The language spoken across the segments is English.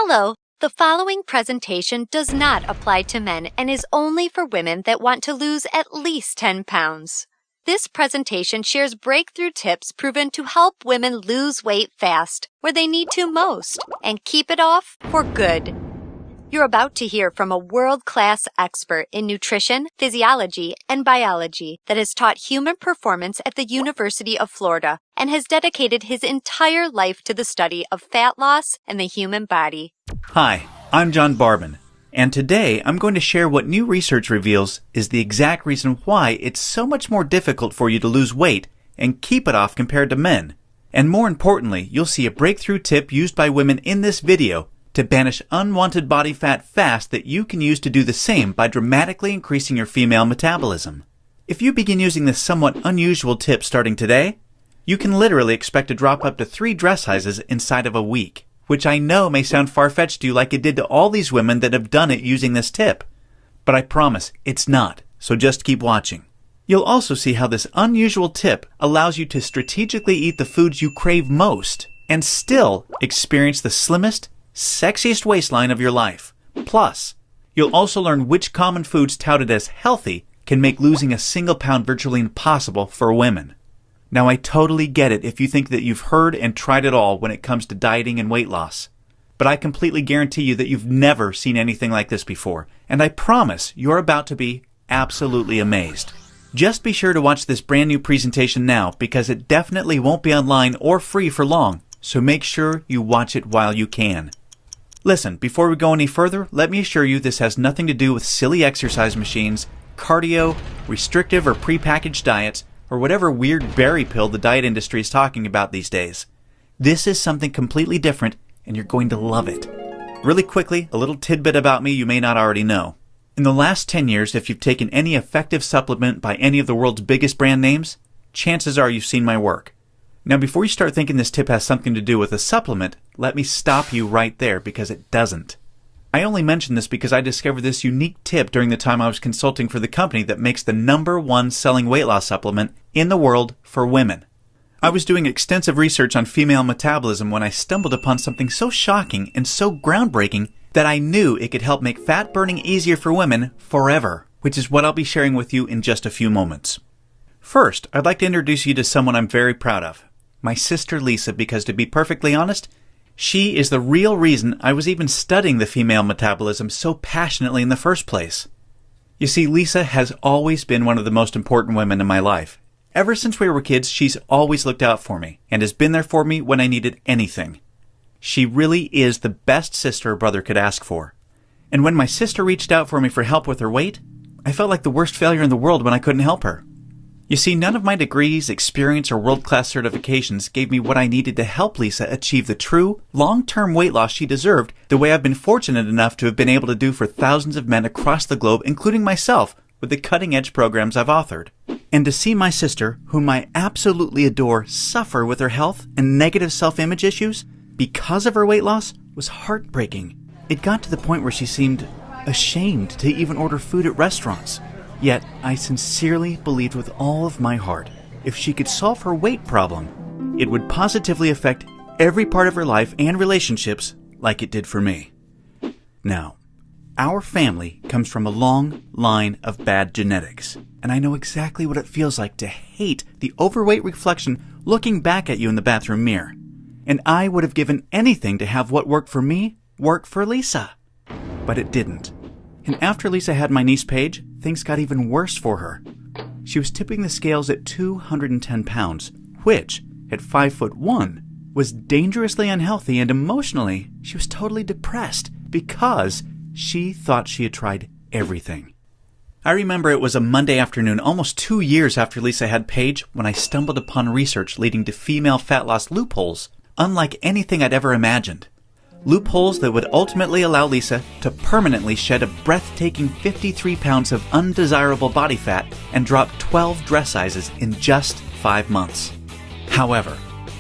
Hello, the following presentation does not apply to men and is only for women that want to lose at least 10 pounds. This presentation shares breakthrough tips proven to help women lose weight fast, where they need to most, and keep it off for good. You're about to hear from a world-class expert in nutrition, physiology, and biology that has taught human performance at the University of Florida and has dedicated his entire life to the study of fat loss and the human body. Hi, I'm John Barban, and today I'm going to share what new research reveals is the exact reason why it's so much more difficult for you to lose weight and keep it off compared to men. And more importantly, you'll see a breakthrough tip used by women in this video to banish unwanted body fat fast that you can use to do the same by dramatically increasing your female metabolism. If you begin using this somewhat unusual tip starting today, you can literally expect to drop up to 3 dress sizes inside of a week, which I know may sound far-fetched to you like it did to all these women that have done it using this tip. But I promise it's not, so just keep watching. You'll also see how this unusual tip allows you to strategically eat the foods you crave most and still experience the slimmest, sexiest waistline of your life. Plus, you'll also learn which common foods touted as healthy can make losing a single pound virtually impossible for women. Now, I totally get it if you think that you've heard and tried it all when it comes to dieting and weight loss. But I completely guarantee you that you've never seen anything like this before, and I promise you're about to be absolutely amazed. Just be sure to watch this brand new presentation now because it definitely won't be online or free for long, so make sure you watch it while you can. Listen, before we go any further, let me assure you this has nothing to do with silly exercise machines, cardio, restrictive or prepackaged diets, or whatever weird berry pill the diet industry is talking about these days. This is something completely different, and you're going to love it. Really quickly, a little tidbit about me you may not already know. In the last 10 years, if you've taken any effective supplement by any of the world's biggest brand names, chances are you've seen my work. Now, before you start thinking this tip has something to do with a supplement, let me stop you right there because it doesn't. I only mention this because I discovered this unique tip during the time I was consulting for the company that makes the #1 selling weight loss supplement in the world for women. I was doing extensive research on female metabolism when I stumbled upon something so shocking and so groundbreaking that I knew it could help make fat burning easier for women forever, which is what I'll be sharing with you in just a few moments. First, I'd like to introduce you to someone I'm very proud of. My sister Lisa, because to be perfectly honest, she is the real reason I was even studying the female metabolism so passionately in the first place. You see, Lisa has always been one of the most important women in my life. Ever since we were kids, she's always looked out for me and has been there for me when I needed anything. She really is the best sister a brother could ask for. And when my sister reached out for me for help with her weight, I felt like the worst failure in the world when I couldn't help her. You see, none of my degrees, experience, or world-class certifications gave me what I needed to help Lisa achieve the true, long-term weight loss she deserved the way I've been fortunate enough to have been able to do for thousands of men across the globe, including myself, with the cutting-edge programs I've authored. And to see my sister, whom I absolutely adore, suffer with her health and negative self-image issues because of her weight loss was heartbreaking. It got to the point where she seemed ashamed to even order food at restaurants. Yet, I sincerely believed with all of my heart, if she could solve her weight problem, it would positively affect every part of her life and relationships like it did for me. Now, our family comes from a long line of bad genetics, and I know exactly what it feels like to hate the overweight reflection looking back at you in the bathroom mirror. And I would have given anything to have what worked for me work for Lisa. But it didn't. And after Lisa had my niece Paige, things got even worse for her. She was tipping the scales at 210 pounds, which, at 5'1", was dangerously unhealthy, and emotionally, she was totally depressed because she thought she had tried everything. I remember it was a Monday afternoon, almost 2 years after Lisa had Paige, when I stumbled upon research leading to female fat loss loopholes, unlike anything I'd ever imagined. Loopholes that would ultimately allow Lisa to permanently shed a breathtaking 53 pounds of undesirable body fat and drop 12 dress sizes in just 5 months. However,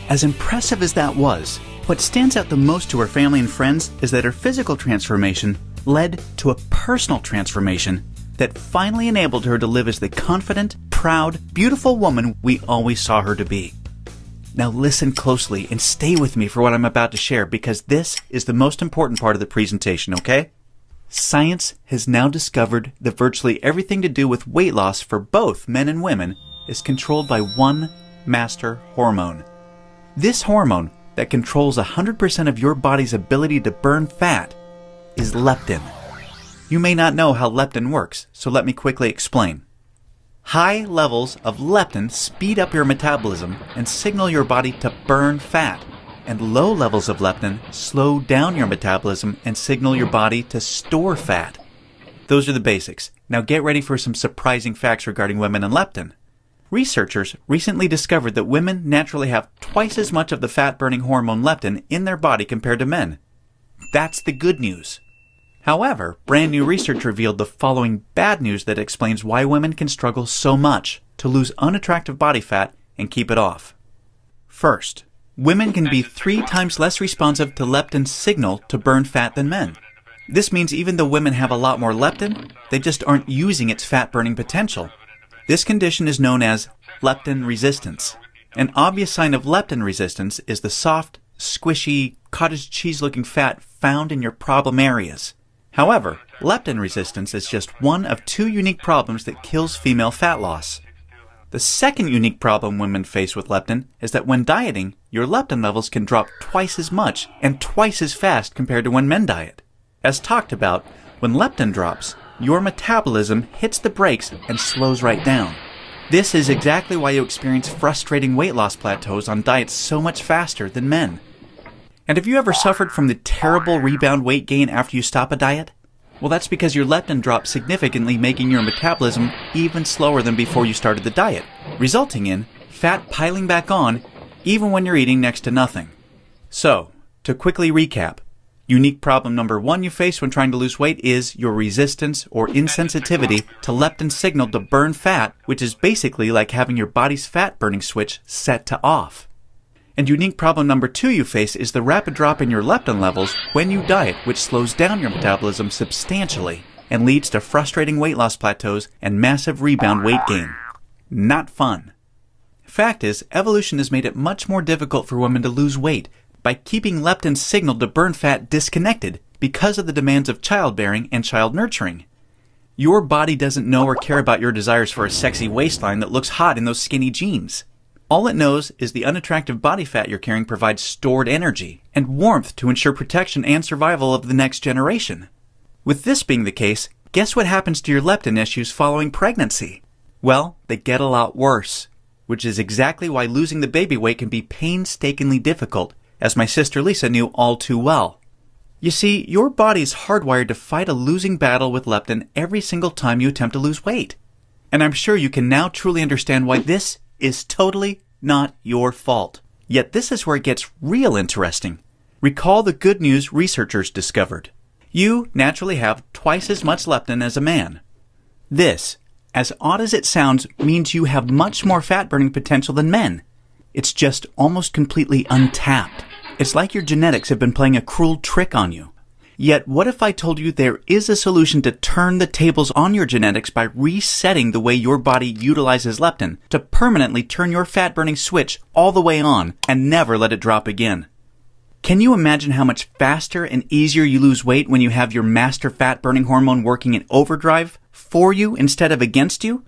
as impressive as that was, what stands out the most to her family and friends is that her physical transformation led to a personal transformation that finally enabled her to live as the confident, proud, beautiful woman we always saw her to be. Now listen closely and stay with me for what I'm about to share because this is the most important part of the presentation, okay? Science has now discovered that virtually everything to do with weight loss for both men and women is controlled by one master hormone. This hormone that controls 100% of your body's ability to burn fat is leptin. You may not know how leptin works, so let me quickly explain. High levels of leptin speed up your metabolism and signal your body to burn fat, and low levels of leptin slow down your metabolism and signal your body to store fat. Those are the basics. Now get ready for some surprising facts regarding women and leptin. Researchers recently discovered that women naturally have twice as much of the fat-burning hormone leptin in their body compared to men. That's the good news. However, brand new research revealed the following bad news that explains why women can struggle so much to lose unattractive body fat and keep it off. First, women can be 3 times less responsive to leptin's signal to burn fat than men. This means even though women have a lot more leptin, they just aren't using its fat-burning potential. This condition is known as leptin resistance. An obvious sign of leptin resistance is the soft, squishy, cottage cheese-looking fat found in your problem areas. However, leptin resistance is just one of 2 unique problems that kills female fat loss. The second unique problem women face with leptin is that when dieting, your leptin levels can drop twice as much and twice as fast compared to when men diet. As talked about, when leptin drops, your metabolism hits the brakes and slows right down. This is exactly why you experience frustrating weight loss plateaus on diets so much faster than men. And have you ever suffered from the terrible rebound weight gain after you stop a diet? Well, that's because your leptin drops significantly, making your metabolism even slower than before you started the diet, resulting in fat piling back on even when you're eating next to nothing. So, to quickly recap, unique problem number 1 you face when trying to lose weight is your resistance or insensitivity to leptin's signal to burn fat, which is basically like having your body's fat-burning switch set to off. And unique problem number 2 you face is the rapid drop in your leptin levels when you diet, which slows down your metabolism substantially and leads to frustrating weight loss plateaus and massive rebound weight gain. Not fun. Fact is, evolution has made it much more difficult for women to lose weight by keeping leptin's signal to burn fat disconnected because of the demands of childbearing and child nurturing. Your body doesn't know or care about your desires for a sexy waistline that looks hot in those skinny jeans. All it knows is the unattractive body fat you're carrying provides stored energy and warmth to ensure protection and survival of the next generation. With this being the case, guess what happens to your leptin issues following pregnancy? Well, they get a lot worse, which is exactly why losing the baby weight can be painstakingly difficult, as my sister Lisa knew all too well. You see, your body is hardwired to fight a losing battle with leptin every single time you attempt to lose weight. And I'm sure you can now truly understand why this is totally not your fault. Yet this is where it gets real interesting. Recall the good news researchers discovered. You naturally have twice as much leptin as a man. This, as odd as it sounds, means you have much more fat-burning potential than men. It's just almost completely untapped. It's like your genetics have been playing a cruel trick on you. Yet, what if I told you there is a solution to turn the tables on your genetics by resetting the way your body utilizes leptin to permanently turn your fat-burning switch all the way on and never let it drop again? Can you imagine how much faster and easier you lose weight when you have your master fat-burning hormone working in overdrive for you instead of against you?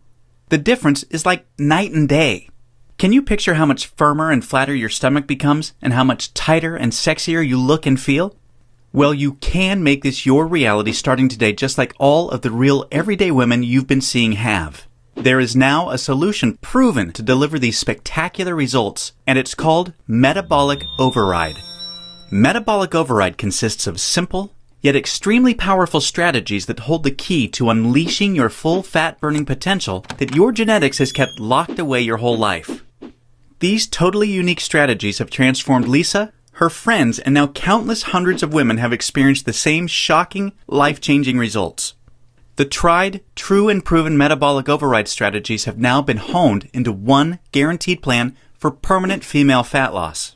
The difference is like night and day. Can you picture how much firmer and flatter your stomach becomes and how much tighter and sexier you look and feel? Well, you can make this your reality starting today, just like all of the real everyday women you've been seeing have. There is now a solution proven to deliver these spectacular results, and it's called metabolic override. Metabolic override consists of simple, yet extremely powerful strategies that hold the key to unleashing your full fat-burning potential that your genetics has kept locked away your whole life. These totally unique strategies have transformed Lisa, her friends, and now countless hundreds of women have experienced the same shocking, life-changing results. The tried, true, and proven metabolic override strategies have now been honed into one guaranteed plan for permanent female fat loss.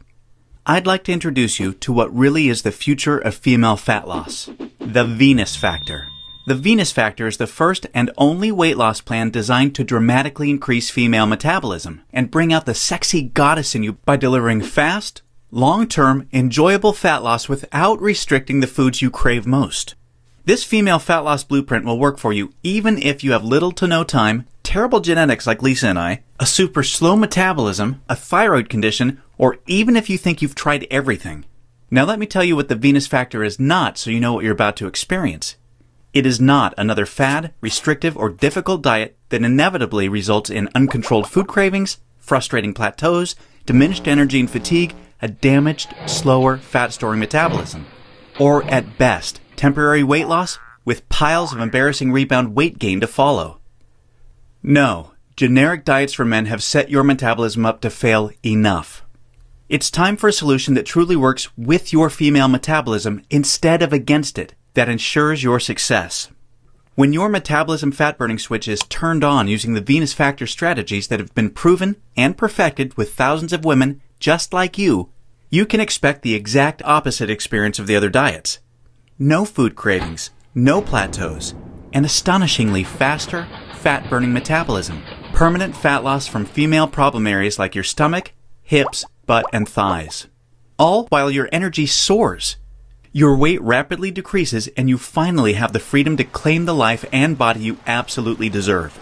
I'd like to introduce you to what really is the future of female fat loss, the Venus factor. The Venus Factor is the first and only weight loss plan designed to dramatically increase female metabolism and bring out the sexy goddess in you by delivering fast, long-term, enjoyable fat loss without restricting the foods you crave most. This female fat loss blueprint will work for you even if you have little to no time, terrible genetics like Lisa and I, a super slow metabolism, a thyroid condition, or even if you think you've tried everything. Now let me tell you what the Venus Factor is not so you know what you're about to experience. It is not another fad, restrictive, or difficult diet that inevitably results in uncontrolled food cravings, frustrating plateaus, diminished energy and fatigue, a damaged, slower, fat-storing metabolism. Or at best, temporary weight loss with piles of embarrassing rebound weight gain to follow. No, generic diets for men have set your metabolism up to fail enough. It's time for a solution that truly works with your female metabolism instead of against it, that ensures your success. When your metabolism fat-burning switch is turned on using the Venus Factor strategies that have been proven and perfected with thousands of women just like you, you can expect the exact opposite experience of the other diets. No food cravings, no plateaus, an astonishingly faster, fat-burning metabolism, permanent fat loss from female problem areas like your stomach, hips, butt, and thighs. All while your energy soars. Your weight rapidly decreases and you finally have the freedom to claim the life and body you absolutely deserve.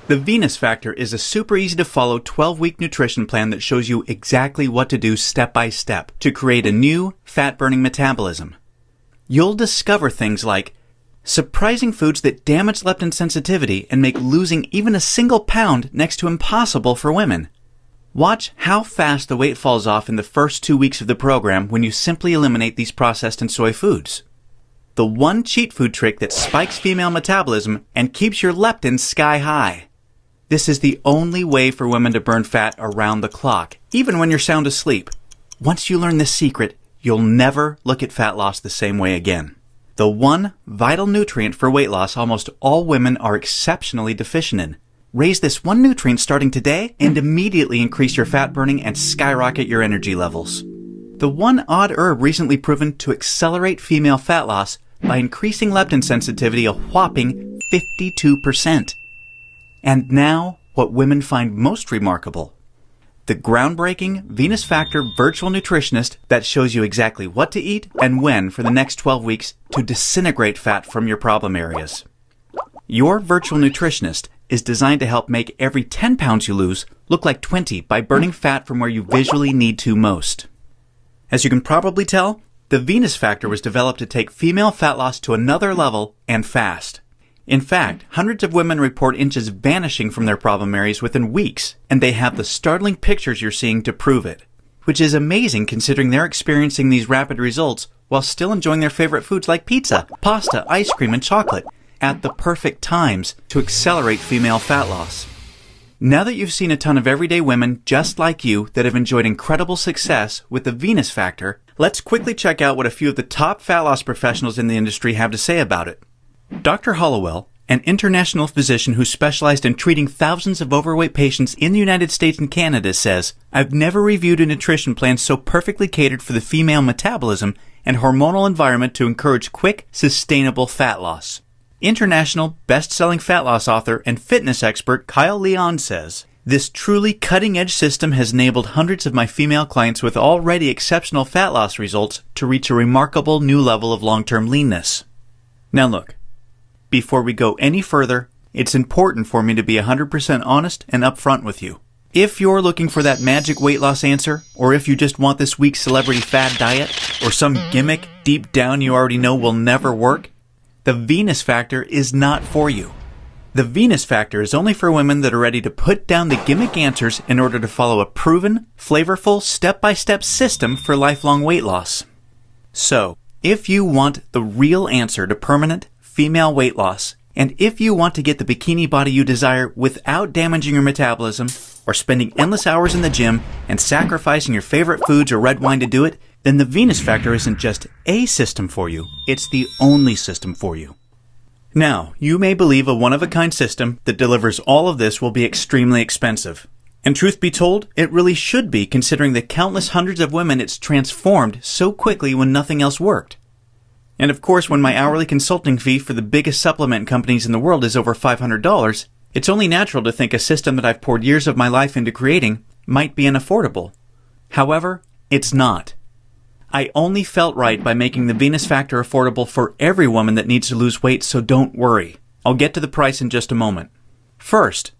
The Venus Factor is a super easy to follow 12-week nutrition plan that shows you exactly what to do step by step to create a new fat-burning metabolism. You'll discover things like surprising foods that damage leptin sensitivity and make losing even a single pound next to impossible for women. Watch how fast the weight falls off in the first 2 weeks of the program when you simply eliminate these processed and soy foods. The one cheat food trick that spikes female metabolism and keeps your leptin sky high. This is the only way for women to burn fat around the clock, even when you're sound asleep. Once you learn this secret, you'll never look at fat loss the same way again. The one vital nutrient for weight loss almost all women are exceptionally deficient in. Raise this one nutrient starting today and immediately increase your fat burning and skyrocket your energy levels. The one odd herb recently proven to accelerate female fat loss by increasing leptin sensitivity a whopping 52%. And now, what women find most remarkable. The groundbreaking Venus Factor virtual nutritionist that shows you exactly what to eat and when for the next 12 weeks to disintegrate fat from your problem areas. Your virtual nutritionist is designed to help make every 10 pounds you lose look like 20 by burning fat from where you visually need to most. As you can probably tell, the Venus Factor was developed to take female fat loss to another level and fast. In fact, hundreds of women report inches vanishing from their problem areas within weeks, and they have the startling pictures you're seeing to prove it, which is amazing considering they're experiencing these rapid results while still enjoying their favorite foods like pizza, pasta, ice cream, and chocolate at the perfect times to accelerate female fat loss. Now that you've seen a ton of everyday women just like you that have enjoyed incredible success with the Venus Factor, let's quickly check out what a few of the top fat loss professionals in the industry have to say about it. Dr. Hollowell, an international physician who specialized in treating thousands of overweight patients in the United States and Canada, says, "I've never reviewed a nutrition plan so perfectly catered for the female metabolism and hormonal environment to encourage quick, sustainable fat loss." International best-selling fat loss author and fitness expert Kyle Leon says, "This truly cutting-edge system has enabled hundreds of my female clients with already exceptional fat loss results to reach a remarkable new level of long-term leanness." Now look, before we go any further, it's important for me to be 100% honest and upfront with you. If you're looking for that magic weight loss answer, or if you just want this week's celebrity fad diet, or some gimmick deep down you already know will never work, the Venus Factor is not for you. The Venus Factor is only for women that are ready to put down the gimmick answers in order to follow a proven, flavorful, step-by-step system for lifelong weight loss. So, if you want the real answer to permanent female weight loss, and if you want to get the bikini body you desire without damaging your metabolism, or spending endless hours in the gym and sacrificing your favorite foods or red wine to do it, then the Venus Factor isn't just a system for you, it's the only system for you. Now, you may believe a one-of-a-kind system that delivers all of this will be extremely expensive. And truth be told, it really should be considering the countless hundreds of women it's transformed so quickly when nothing else worked. And of course, when my hourly consulting fee for the biggest supplement companies in the world is over $500, it's only natural to think a system that I've poured years of my life into creating might be unaffordable. However, it's not. I only felt right by making the Venus Factor affordable for every woman that needs to lose weight, so don't worry. I'll get to the price in just a moment. First,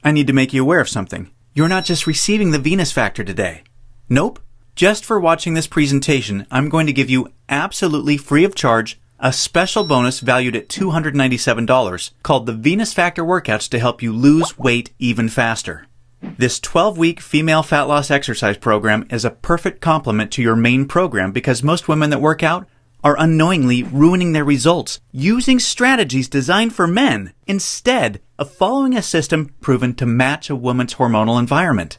I need to make you aware of something. You're not just receiving the Venus Factor today. Nope. Just for watching this presentation, I'm going to give you absolutely free of charge a special bonus valued at $297 called the Venus Factor Workouts to help you lose weight even faster. This 12-week female fat loss exercise program is a perfect complement to your main program because most women that work out are unknowingly ruining their results using strategies designed for men instead of following a system proven to match a woman's hormonal environment.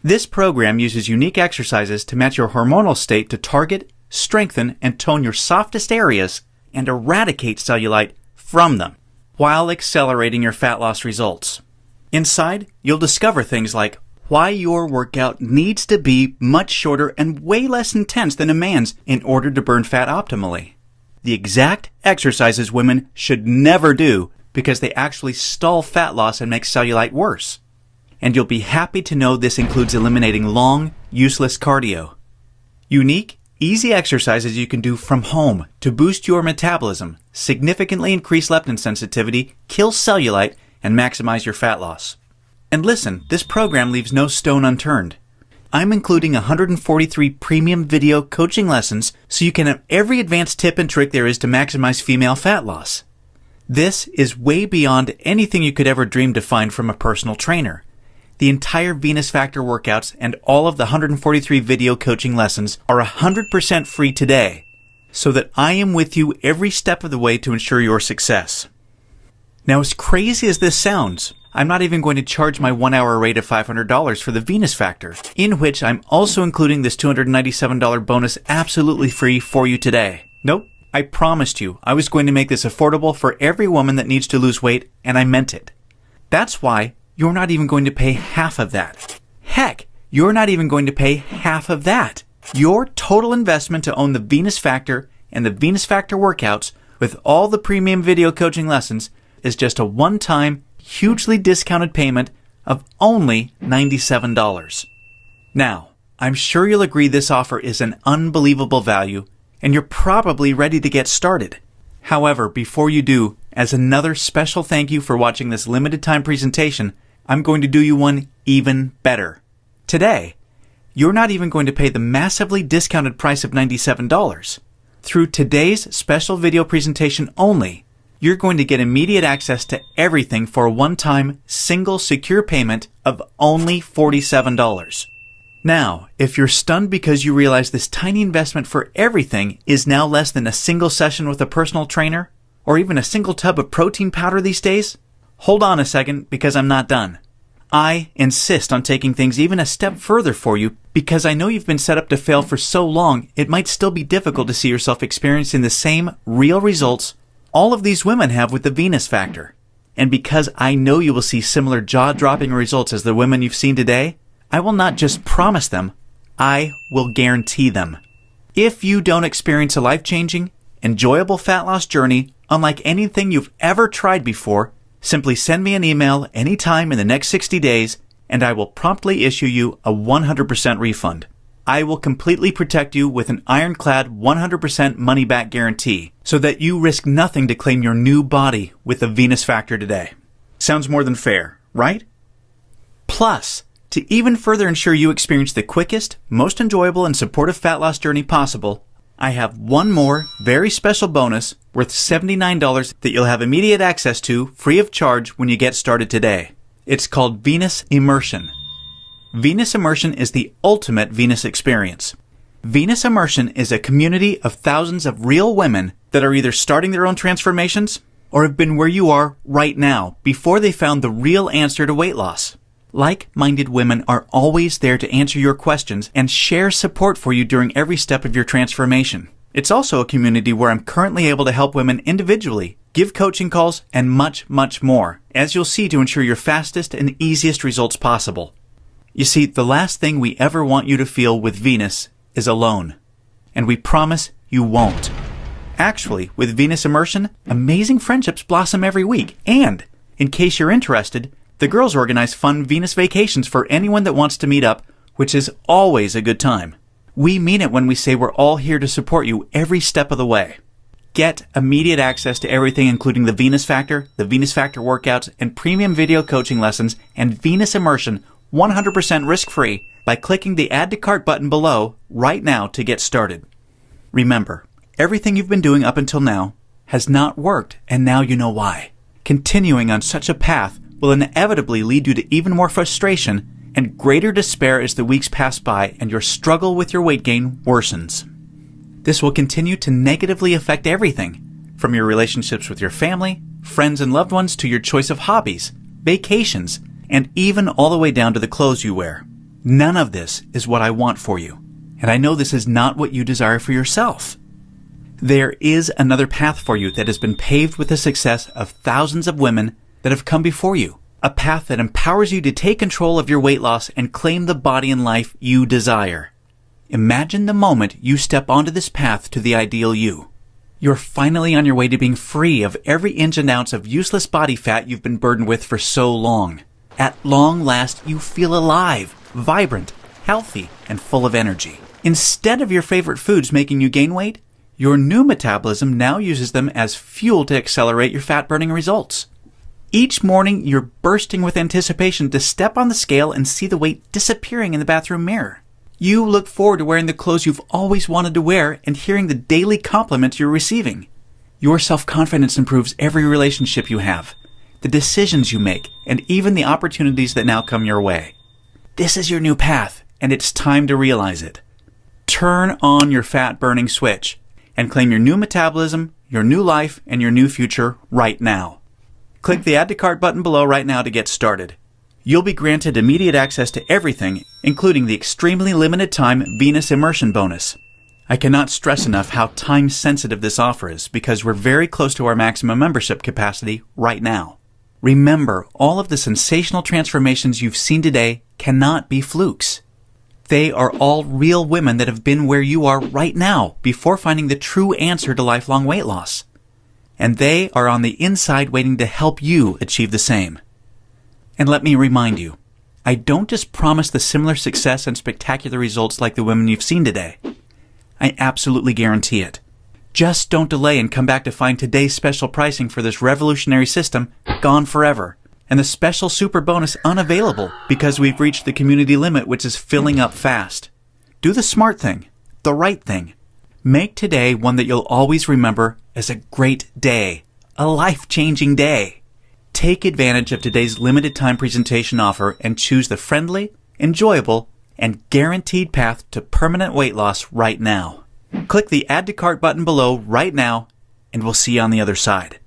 This program uses unique exercises to match your hormonal state to target, strengthen, and tone your softest areas and eradicate cellulite from them while accelerating your fat loss results. Inside, you'll discover things like why your workout needs to be much shorter and way less intense than a man's in order to burn fat optimally. The exact exercises women should never do because they actually stall fat loss and make cellulite worse. And you'll be happy to know this includes eliminating long, useless cardio. Unique, easy exercises you can do from home to boost your metabolism, significantly increase leptin sensitivity, kill cellulite, and maximize your fat loss. And listen, this program leaves no stone unturned. I'm including 143 premium video coaching lessons so you can have every advanced tip and trick there is to maximize female fat loss. This is way beyond anything you could ever dream to find from a personal trainer. The entire Venus Factor workouts and all of the 143 video coaching lessons are 100% free today, so that I am with you every step of the way to ensure your success. Now, as crazy as this sounds, I'm not even going to charge my 1-hour rate of $500 for the Venus Factor, in which I'm also including this $297 bonus absolutely free for you today. Nope, I promised you I was going to make this affordable for every woman that needs to lose weight, and I meant it. That's why you're not even going to pay half of that. Heck, you're not even going to pay half of that. Your total investment to own the Venus Factor and the Venus Factor workouts with all the premium video coaching lessons is just a one-time, hugely discounted payment of only $97. Now, I'm sure you'll agree this offer is an unbelievable value, and you're probably ready to get started. However, before you do, as another special thank you for watching this limited time presentation, I'm going to do you one even better. Today, you're not even going to pay the massively discounted price of $97. Through today's special video presentation only, you're going to get immediate access to everything for a one-time, single, secure payment of only $47. Now, if you're stunned because you realize this tiny investment for everything is now less than a single session with a personal trainer, or even a single tub of protein powder these days, hold on a second because I'm not done. I insist on taking things even a step further for you because I know you've been set up to fail for so long it might still be difficult to see yourself experiencing the same real results all of these women have with the Venus Factor. And because I know you will see similar jaw-dropping results as the women you've seen today, I will not just promise them, I will guarantee them. If you don't experience a life-changing, enjoyable fat loss journey unlike anything you've ever tried before, simply send me an email anytime in the next 60 days and I will promptly issue you a 100% refund. I will completely protect you with an ironclad 100% money-back guarantee so that you risk nothing to claim your new body with the Venus Factor today. Sounds more than fair, right? Plus, to even further ensure you experience the quickest, most enjoyable, and supportive fat loss journey possible, I have one more very special bonus worth $79 that you'll have immediate access to free of charge when you get started today. It's called Venus Immersion. Venus Immersion is the ultimate Venus experience. Venus Immersion is a community of thousands of real women that are either starting their own transformations or have been where you are right now before they found the real answer to weight loss. Like-minded women are always there to answer your questions and share support for you during every step of your transformation. It's also a community where I'm currently able to help women individually, give coaching calls, and much, much more, as you'll see, to ensure your fastest and easiest results possible. You see, the last thing we ever want you to feel with Venus is alone. And we promise you won't. Actually, with Venus Immersion, amazing friendships blossom every week. And, in case you're interested, the girls organize fun Venus vacations for anyone that wants to meet up, which is always a good time. We mean it when we say we're all here to support you every step of the way. Get immediate access to everything including the Venus Factor workouts, and premium video coaching lessons, and Venus Immersion 100% risk-free by clicking the Add to Cart button below right now to get started. Remember, everything you've been doing up until now has not worked, and now you know why. Continuing on such a path will inevitably lead you to even more frustration and greater despair as the weeks pass by and your struggle with your weight gain worsens. This will continue to negatively affect everything, from your relationships with your family, friends and loved ones, to your choice of hobbies, vacations, and even all the way down to the clothes you wear. None of this is what I want for you, and I know this is not what you desire for yourself. There is another path for you that has been paved with the success of thousands of women that have come before you. A path that empowers you to take control of your weight loss and claim the body and life you desire. Imagine the moment you step onto this path to the ideal you. You're finally on your way to being free of every inch and ounce of useless body fat you've been burdened with for so long. At long last, you feel alive, vibrant, healthy, and full of energy. Instead of your favorite foods making you gain weight, your new metabolism now uses them as fuel to accelerate your fat-burning results. Each morning, you're bursting with anticipation to step on the scale and see the weight disappearing in the bathroom mirror. You look forward to wearing the clothes you've always wanted to wear and hearing the daily compliments you're receiving. Your self-confidence improves every relationship you have, the decisions you make, and even the opportunities that now come your way. This is your new path, and it's time to realize it. Turn on your fat-burning switch and claim your new metabolism, your new life, and your new future right now. Click the Add to Cart button below right now to get started. You'll be granted immediate access to everything, including the extremely limited time Venus Immersion bonus. I cannot stress enough how time-sensitive this offer is because we're very close to our maximum membership capacity right now. Remember, all of the sensational transformations you've seen today cannot be flukes. They are all real women that have been where you are right now before finding the true answer to lifelong weight loss. And they are on the inside waiting to help you achieve the same. And let me remind you, I don't just promise the similar success and spectacular results like the women you've seen today. I absolutely guarantee it. Just don't delay and come back to find today's special pricing for this revolutionary system gone forever, and the special super bonus unavailable because we've reached the community limit, which is filling up fast. Do the smart thing, the right thing. Make today one that you'll always remember as a great day, a life-changing day. Take advantage of today's limited time presentation offer and choose the friendly, enjoyable, and guaranteed path to permanent weight loss right now. Click the Add to Cart button below right now, and we'll see you on the other side.